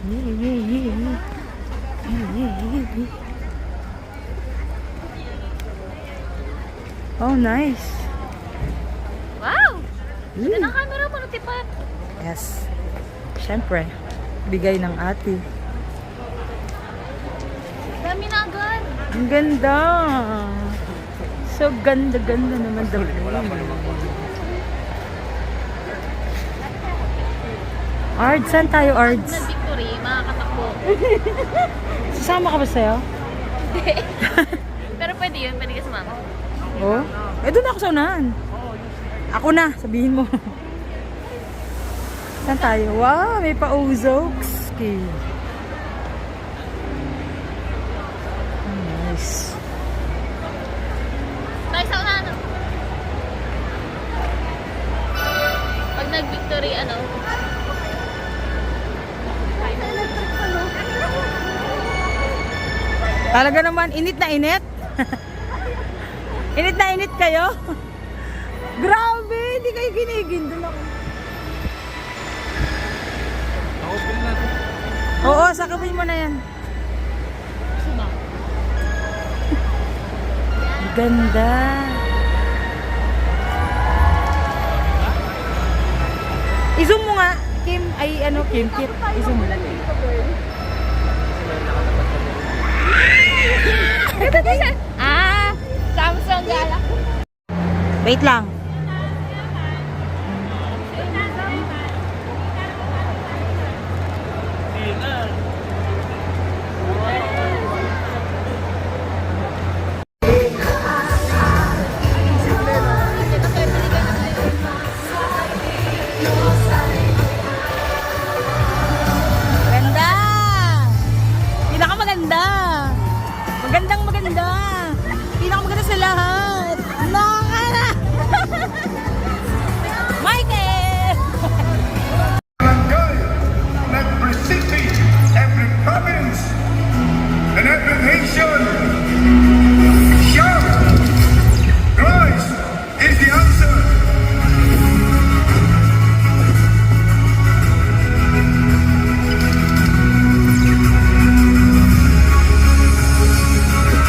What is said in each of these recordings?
Oh, nice. Wow! Ganda ng camera mo, natipat. Yes. Siyempre, bigay ng ate. Dami na agad. Ang ganda. So ganda-ganda naman daw. Ards, saan tayo, Ards? Na Victory, makakatakbo. Sasama ka ba sa'yo? Pero pwede yun, pwede ka sumama. Oo. Eh, doon ako sa unahan. Ako na, sabihin mo. Saan tayo? Wow, may pa-Ozokes. Okay. Nice. Tayo sa unahan. Pag nag-Victory, ano? Talaga naman, init na init. Init na init kayo. Grabe, hindi kayo ginigin. Doon ako. Oo, sakapin mo na yan. Ganda. I-zoom mo nga. Kim, ay ano, Kim, Kip. I-zoom mo. Ah! Samsung Galaxy. Wait lang. Ganda! Pinakamaganda! Magandang maganda! Pinakamaganda sa lahat! Nakakala! Michael! Barangay, in every city, every province, and every nation. Shout! Christ is the answer.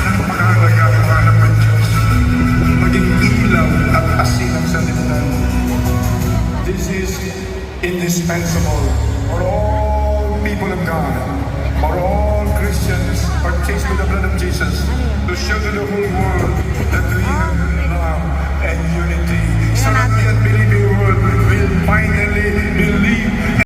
Napakahalaga ang hanap ng Diyos. Maging ilaw at asin ang sanlibutan. This is indispensable for all people of God, for all Christians purchased with the blood of Jesus, to show to the whole world that we have love and unity. So that the unbelieving world will finally believe